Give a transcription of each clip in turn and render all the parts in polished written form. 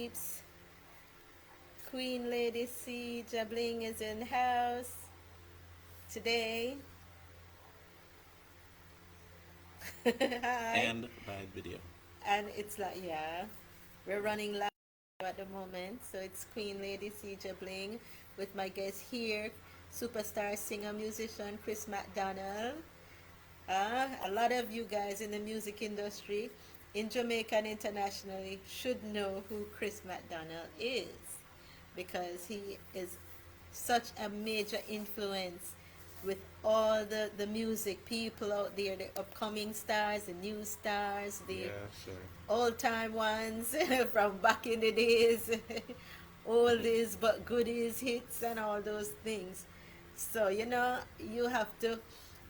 peeps. Queen Lady C Jabling is in the house today. Hi. and live video. And it's like, yeah, we're running live at the moment. So it's Queen Lady C Jabling with my guest here, superstar singer musician Chris Mcdonald. A lot of you guys in the music industry in Jamaica and internationally should know who Chris McDonald is because he is such a major influence with all the music people out there, the upcoming stars, the new stars, the Yeah, sure. old time ones from back in the days, oldies but goodies, hits, and all those things. So, you have to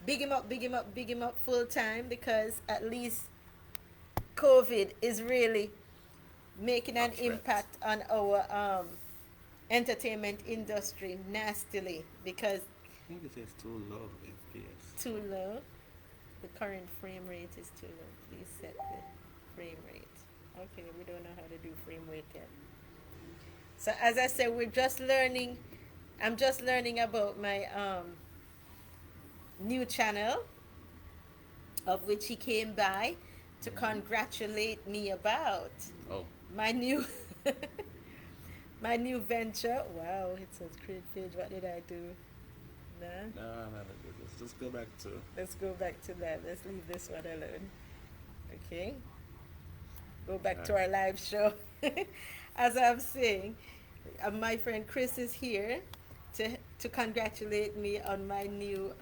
big him up, big him up, big him up full time because at least COVID is really making A an threat. impact on our entertainment industry nastily because I think it is too low FPS. too low. The current frame rate is too low. Please set the frame rate. Okay, we don't know how to do frame rate yet. So as I said, we're just learning. I'm just learning about my new channel, of which he came by to Hmm. congratulate me about Oh, my new my new venture. Wow, it says create page. What did I do? Nah. no, no, no. Let's just go back to. Let's go back to that. Let's leave this one alone. Okay. Go back to our Alright. live show. As I'm saying, my friend Chris is here to congratulate me on my new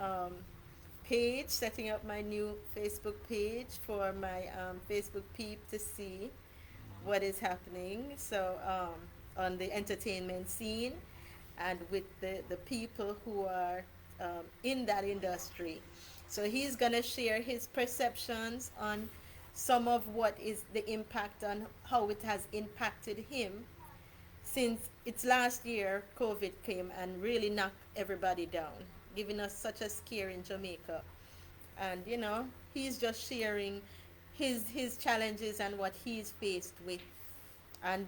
page, setting up my new Facebook page for my Facebook peep to see what is happening. So on the entertainment scene and with the people who are in that industry. So he's gonna share his perceptions on some of what is the impact on how it has impacted him since it's last year COVID came and really knocked everybody down, giving us such a scare in Jamaica. And he's just sharing his challenges and what he's faced with, and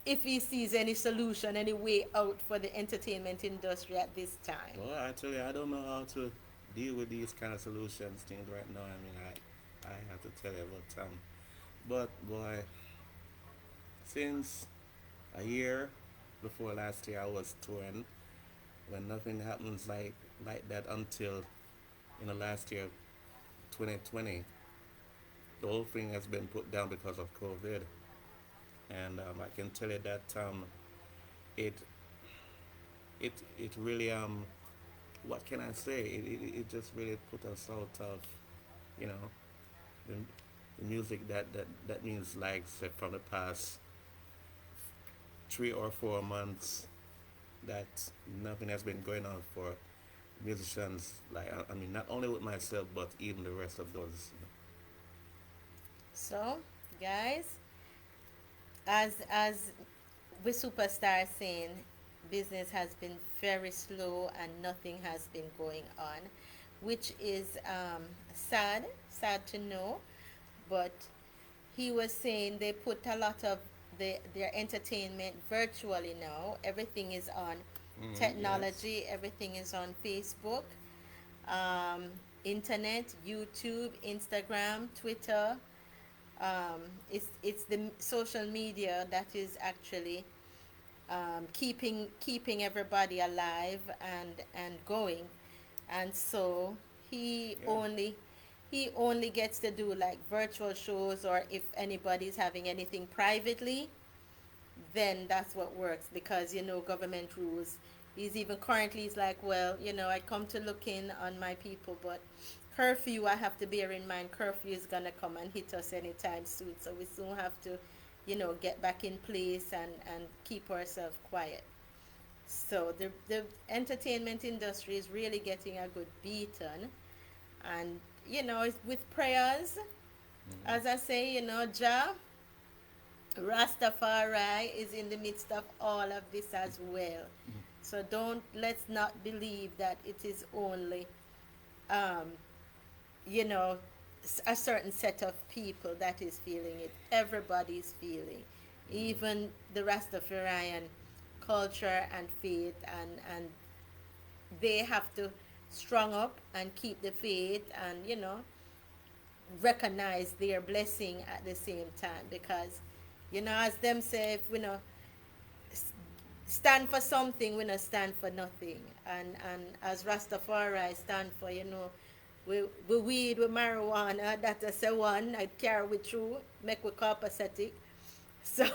if he sees any solution, any way out for the entertainment industry at this time. Well, actually, I don't know how to deal with these kind of solutions things right now. I mean, I have to tell you about but boy, since a year before last year, I was touring when nothing happens like that until last year, 2020. The whole thing has been put down because of COVID, and I can tell you that it it really what can I say? It just really put us out of you know the, the music that means like say from the past 3 or 4 months that nothing has been going on for musicians. Like I mean, not only with myself but even the rest of those. So, guys, as with superstar saying, business has been very slow and nothing has been going on, which is sad to know. But he was saying they put a lot of their entertainment virtually now. Everything is on Yes. technology. Everything is on Facebook, um, internet, YouTube, Instagram, Twitter. It's the social media that is actually keeping everybody alive and going, and so he Yeah. only he only gets to do like virtual shows, or if anybody's having anything privately, then that's what works because government rules. He's even currently he's like, well, I come to look in on my people, but curfew, I have to bear in mind, curfew is gonna come and hit us anytime soon, so we soon have to get back in place and keep ourselves quiet. So the entertainment industry is really getting a good beaten, and with prayers, Hmm. as I say, Jah Rastafari is in the midst of all of this as well. So let's not believe that it is only um, you know a certain set of people that is feeling it. Everybody is feeling even the Rastafarian culture and faith, and they have to strong up and keep the faith, and recognize their blessing at the same time, because as them say, if we know stand for something, we not stand for nothing. And as Rastafari stand for, we weed, we marijuana, that is the one I carry we through, make we copacetic. So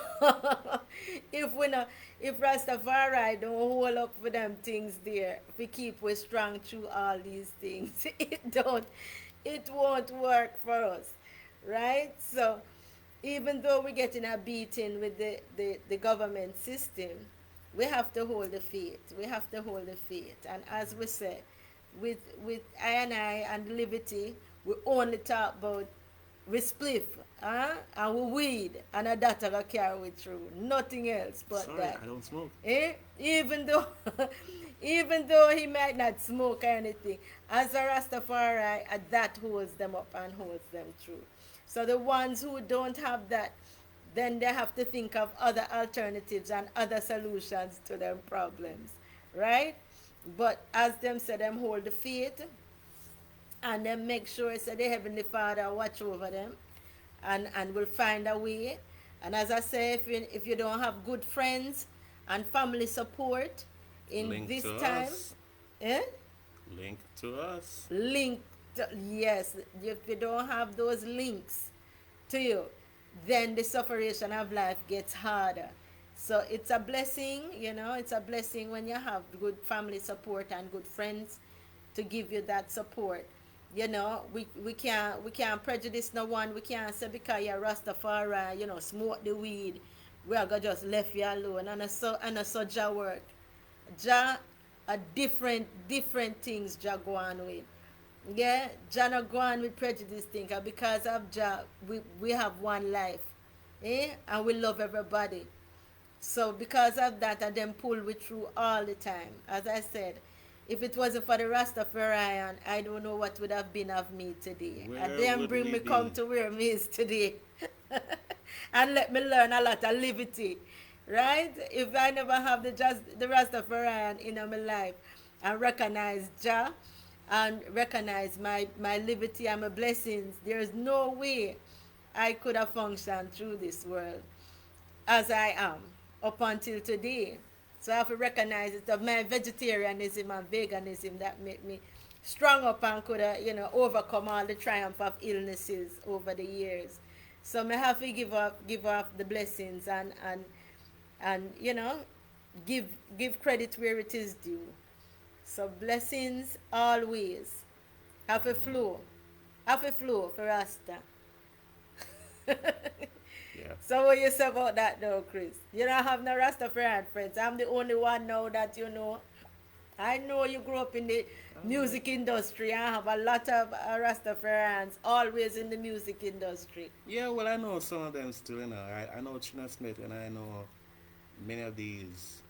if we not, if Rastafari don't hold up for them things there, if we keep we strong through all these things, it won't work for us, right? So even though we're getting a beating with the government system, we have to hold the faith. We have to hold the faith. And as we say, with I and liberty, we only talk about we spliff, and we weed, and that I carry we through. Nothing else but Sorry, that. I don't smoke. Even though even though he might not smoke or anything, as a Rastafari, that holds them up and holds them through. So the ones who don't have that, then they have to think of other alternatives and other solutions to them problems, right? But as them say, them hold the faith, and then make sure say the Heavenly Father watch over them, and will find a way. And as I say, if you don't have good friends and family support in Link this to time, us. eh? Link to us. Link, yes, if you don't have those links to you, then the sufferation of life gets harder. So it's a blessing, it's a blessing when you have good family support and good friends to give you that support. We can't prejudice no one. We can't say because you're Rastafari, smoke the weed, we are gonna just left you alone. And so Jah work. Jah are different things Jah go on with. Yeah, Jah not go on with prejudice thing, because of Jah we have one life. And we love everybody. So because of that, and them pull we through all the time. As I said, if it wasn't for the Rastafarian, I don't know what would have been of me today. And Where them would bring we me come be? to where me is today. And let me learn a lot of liberty. Right? If I never have the Rastafarian in my life and recognize Jah and recognize my liberty and my blessings, there's no way I could have functioned through this world as I am up until today. So I have to recognize it of my vegetarianism and veganism that made me strong up and could have, overcome all the triumph of illnesses over the years. So I have to give up the blessings, and give credit where it is due. So blessings always have a flow. Have a flow for Rasta. Yeah. So what you say about that though, Chris? You don't have no Rastafarian friends. I'm the only one now that you know. I know you grew up in the Uh, music industry. I have a lot of Rastafarians always in the music industry. yeah, well, I know some of them still, I know China Smith, and I know many of these,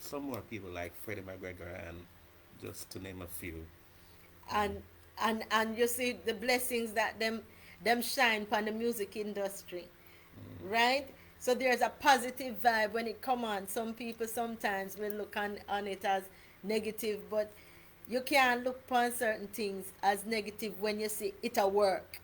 some more people like Freddie McGregor, and just to name a few. Mm. And and you see the blessings that them shine upon the music industry, right? So there's a positive vibe when it come on. Some people sometimes will look on it as negative, but you can't look upon certain things as negative when you see it a work.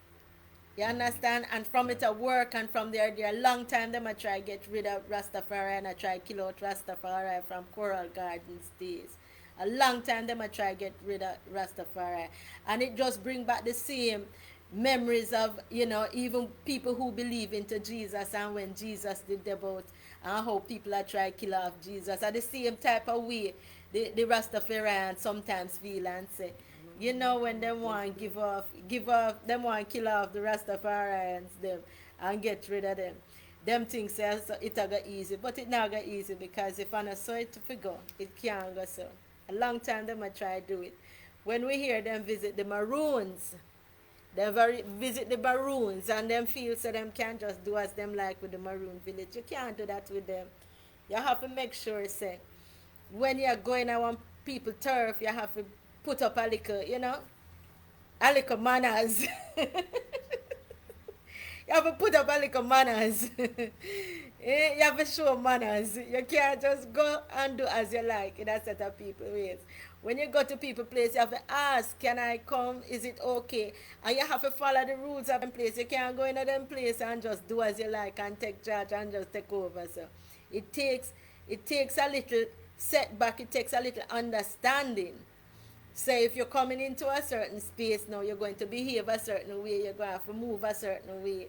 You understand? And from Yeah. it a work, and from there a long time them I try get rid of Rastafari, and I try kill out Rastafari from Coral Gardens days. A long time them I try get rid of Rastafari. And it just bring back the same memories of, even people who believe into Jesus, and when Jesus did the about, and how people are try kill off Jesus. At the same type of way the Rastafarians sometimes feel and say, when them want them want kill off the Rastafarians them and get rid of them. Them things say so it a go easy, but it not go easy, because if I not saw it to go, it can't go so. A long time them I try to do it. When we hear them visit the Maroons, visit the Maroons, and them feel so them can't just do as them like with the Maroon village. You can't do that with them. You have to make sure, say, when you're going on people turf, you have to put up a little manners. You have to put up a little manners. You have to show manners. You can't just go and do as you like in a set of people ways. When you go to people place, you have to ask, can I come? Is it okay? And you have to follow the rules of them place. You can't go into them place and just do as you like and take charge and just take over. So it takes it takes a little setback, it takes a little understanding. Say if you're coming into a certain space now, you're going to behave a certain way, you're going to have to move a certain way.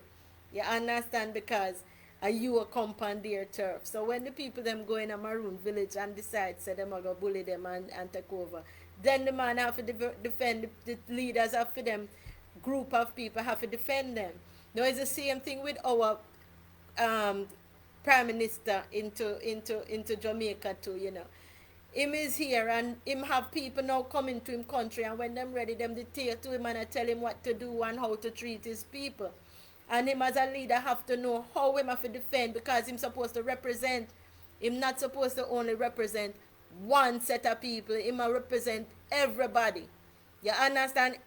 You understand? Because you are come on their turf. So when the people them go in a maroon village and decide say them are going to bully them and take over, then the man have to defend, the leaders have for them, group of people have to defend them. Now it's the same thing with our um, prime minister into Jamaica too, you know. Him is here and him have people now coming to him country, and when them ready them dictate to him and I tell him what to do and how to treat his people. And him as a leader have to know how him have to defend, because him supposed to represent, him not supposed to only represent one set of people, him a represent everybody. You understand?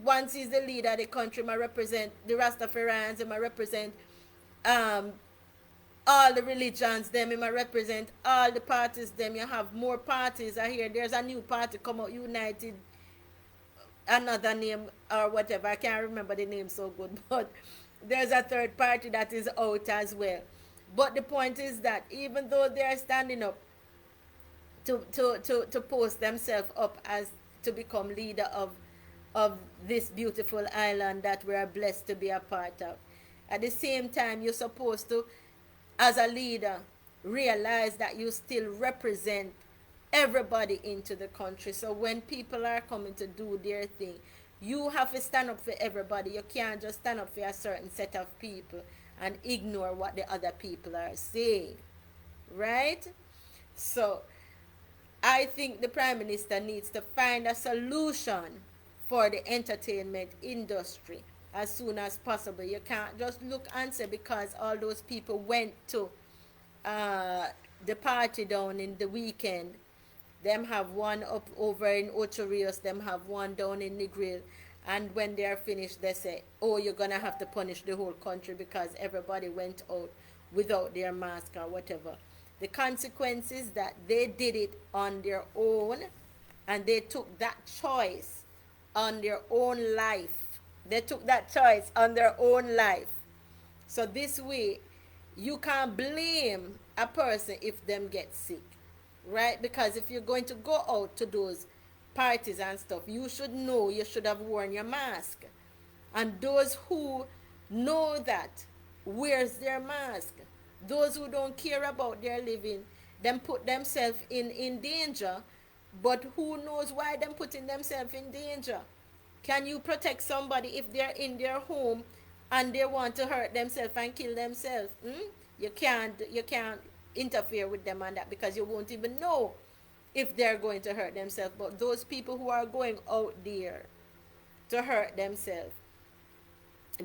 Once he's the leader of the country, him a represent the Rastafarians, him a represent um all the religions them, him a represent all the parties them. You have more parties. I hear there's a new party come out, United, another name or whatever. I can't remember the name so good, but there's a third party that is out as well. But the point is that even though they are standing up to post themselves up as to become leader of this beautiful island that we are blessed to be a part of, at the same time you're supposed to, as a leader, realize that you still represent everybody into the country. So when people are coming to do their thing, you have to stand up for everybody. You can't just stand up for a certain set of people and ignore what the other people are saying. Right? So I think the Prime Minister needs to find a solution for the entertainment industry as soon as possible. You can't just look and say because all those people went to the party down in the weekend, them have one up over in Ocho Rios, them have one down in Negril, and when they are finished they say, oh, you're gonna have to punish the whole country because everybody went out without their mask or whatever. The consequence is that they did it on their own, and they took that choice on their own life. They took that choice on their own life. So this way, you can't blame a person if them get sick, right? Because if you're going to go out to those parties and stuff, you should know you should have worn your mask. And those who know that wears their mask. Those who don't care about their living, them put themselves in danger. But who knows why them putting themselves in danger? Can you protect somebody if they're in their home and they want to hurt themselves and kill themselves? You can't interfere with them on that, because you won't even know if they're going to hurt themselves. But those people who are going out there to hurt themselves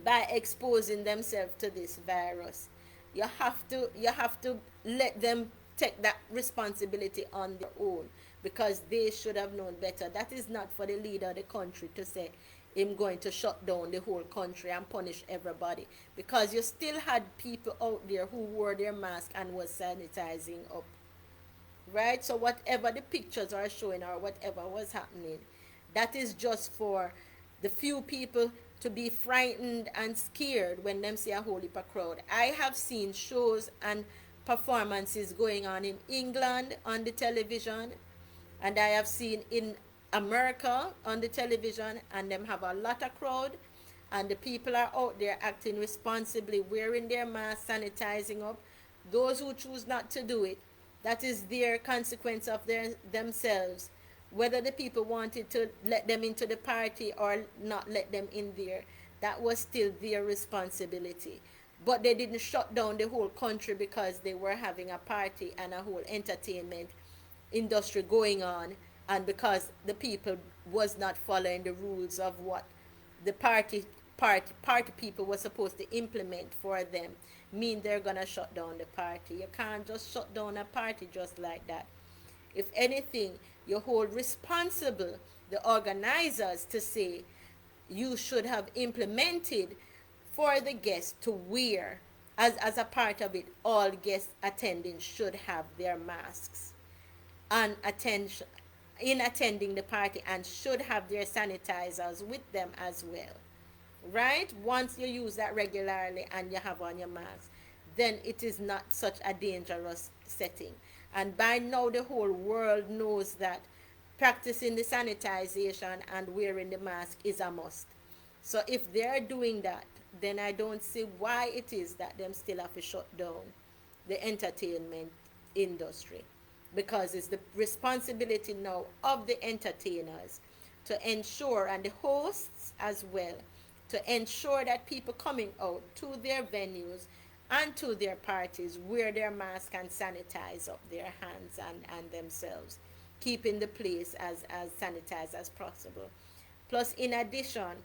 by exposing themselves to this virus, you have to let them take that responsibility on their own, because they should have known better. That is not for the leader of the country to say him going to shut down the whole country and punish everybody, because you still had people out there who wore their mask and was sanitizing up, right? So whatever the pictures are showing or whatever was happening, that is just for the few people to be frightened and scared when them see a whole heap of crowd. I have seen shows and performances going on in England on the television, and I have seen in America on the television, and them have a lot of crowd, and the people are out there acting responsibly, wearing their masks, sanitizing up. Those who choose not to do it, that is their consequence of themselves. Whether the people wanted to let them into the party or not let them in there, that was still their responsibility. But they didn't shut down the whole country because they were having a party and a whole entertainment industry going on, and because the people was not following the rules of what the party people were supposed to implement for them, mean they're gonna shut down the party. You can't just shut down a party just like that. If anything, you hold responsible the organizers to say you should have implemented for the guests to wear as a part of it, all guests attending should have their masks and attention in attending the party, and should have their sanitizers with them as well. Right? Once you use that regularly and you have on your mask, then it is not such a dangerous setting. And by now, the whole world knows that practicing the sanitization and wearing the mask is a must. So if they're doing that, then I don't see why it is that them still have to shut down the entertainment industry, because it's the responsibility now of the entertainers to ensure, and the hosts as well, to ensure that people coming out to their venues and to their parties wear their mask and sanitize up their hands and themselves, keeping the place as sanitized as possible. Plus, in addition,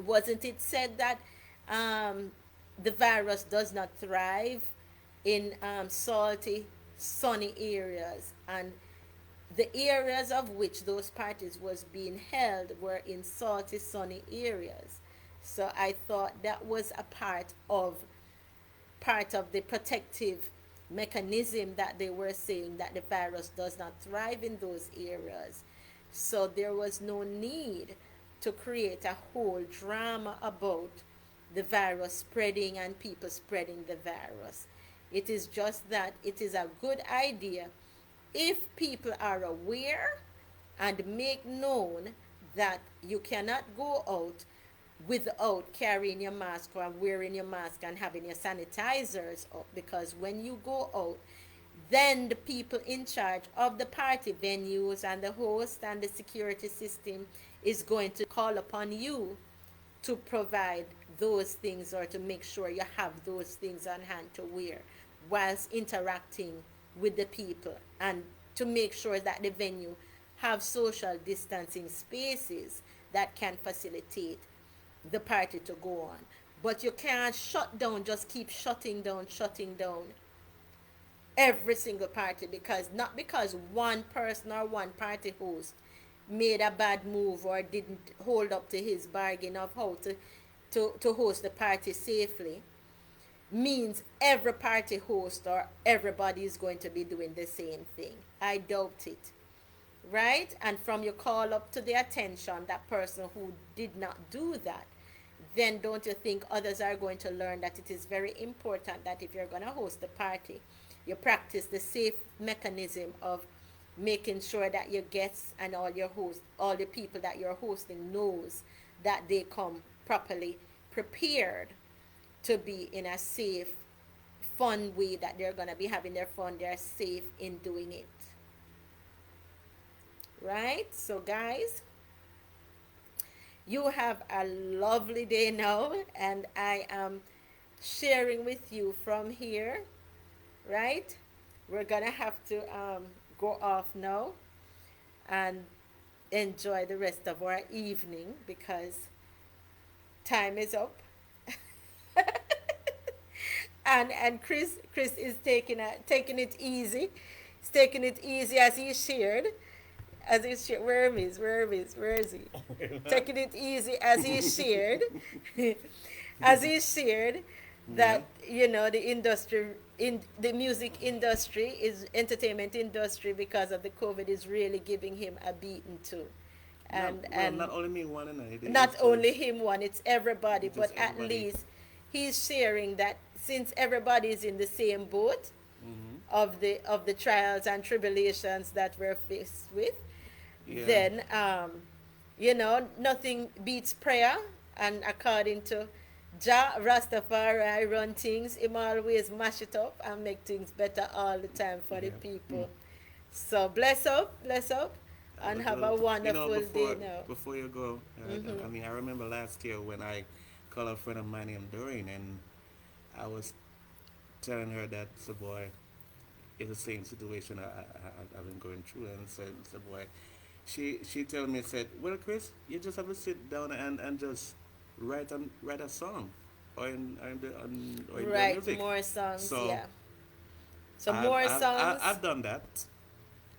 wasn't it said that the virus does not thrive in salty, sunny areas, and the areas of which those parties was being held were in salty, sunny areas. So I thought that was a part of the protective mechanism that they were saying, that the virus does not thrive in those areas. So there was no need to create a whole drama about the virus spreading and people spreading the virus. It is just that it is a good idea if people are aware and make known that you cannot go out without carrying your mask or wearing your mask and having your sanitizers up, because when you go out, then the people in charge of the party venues and the host and the security system is going to call upon you to provide those things, or to make sure you have those things on hand to wear whilst interacting with the people, and to make sure that the venue have social distancing spaces that can facilitate the party to go on. But you can't shut down, just keep shutting down every single party, because not because one person or one party host made a bad move or didn't hold up to his bargain of how to host the party safely, means every party host or everybody is going to be doing the same thing. I doubt it. Right? And from your call up to the attention, that person who did not do that, then don't you think others are going to learn that it is very important that if you're going to host a party, you practice the safe mechanism of making sure that your guests and all the people that you're hosting knows that they come properly prepared to be in a safe, fun way, that they're going to be having their fun, they're safe in doing it. Right? So, guys, you have a lovely day now, and I am sharing with you from here. Right? We're going to have to go off now and enjoy the rest of our evening, because time is up. And Chris is taking it easy. He's taking it easy, as he shared. Where is he? Taking it easy, as he shared. As he shared that, the industry, in the music industry, is entertainment industry, because of the COVID, is really giving him a beating too. And not only me one, and not only him one, it's everybody. Just But at everybody. least he's sharing that since everybody is in the same boat Mm-hmm. of the trials and tribulations that we're faced with, Yeah. then nothing beats prayer. And according to Jah Rastafari run things, him always mash it up and make things better all the time for the Yeah. people. So bless up, and have a wonderful day now. Before you go, I mean, I remember last year when I called a friend of mine named Doreen, and I was telling her that the boy is the same situation I've been going through, and said the boy, she told me, said, well, Chris, you just have to sit down and just write a song, or in the Write music. more songs, So yeah. So more songs I've done that.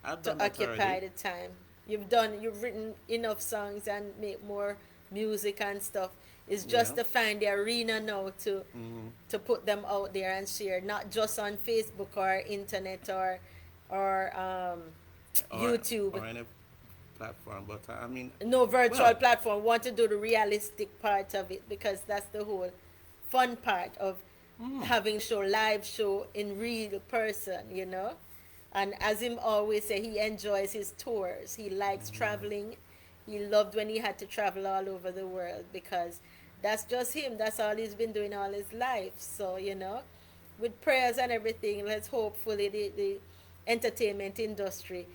I've to done that occupy already. the time. You've written enough songs and make more music and stuff. It's just Yeah. to find the arena now Mm-hmm. to put them out there and share, not just on Facebook or internet or or YouTube. or any platform. But I mean, No virtual well, platform. Want to do the realistic part of it because that's the whole fun part of mm, having show live show in real person, you know. And as him always say, he enjoys his tours. He likes traveling. He loved when he had to travel all over the world because that's just him. That's all he's been doing all his life. So, you know, with prayers and everything, let's hopefully the entertainment industry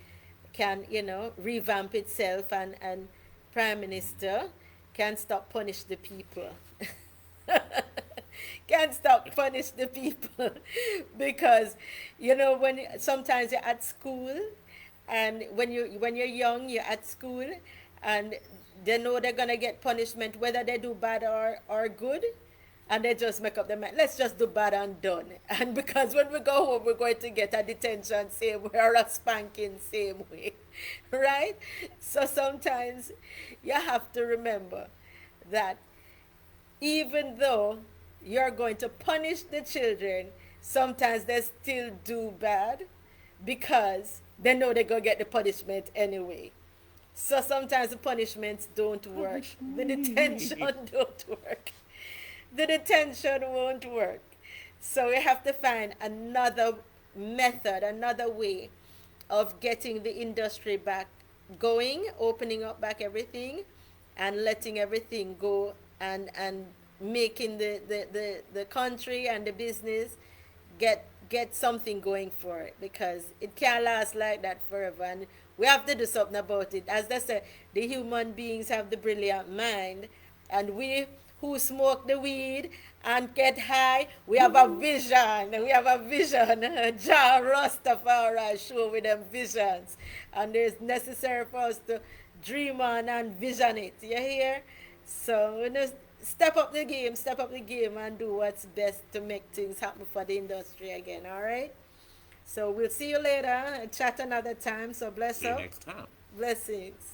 can, you know, revamp itself and Prime Minister can stop punish the people. Can't stop punish the people because you know when sometimes you're at school and when you're young you're at school and they know they're gonna get punishment whether they do bad or good and they just make up their mind let's just do bad and done and because when we go home we're going to get a detention same way or a spanking same way right so sometimes you have to remember that even though you're going to punish the children, sometimes they still do bad because they know they're going to get the punishment anyway. So sometimes the punishments don't work. punish The me. detention don't work. The detention won't work. So we have to find another method, another way of getting the industry back going, opening up back everything and letting everything go and making the country and the business get something going for it because it can't last like that forever and we have to do something about it. As they say, the human beings have the brilliant mind and we who smoke the weed and get high, we have a vision. We have a vision. Jah Rastafari show with them visions. And it's necessary for us to dream on and vision it. You hear? So we just step up the game and do what's best to make things happen for the industry again, alright? So we'll see you later and chat another time. So bless See you up. next time. Blessings.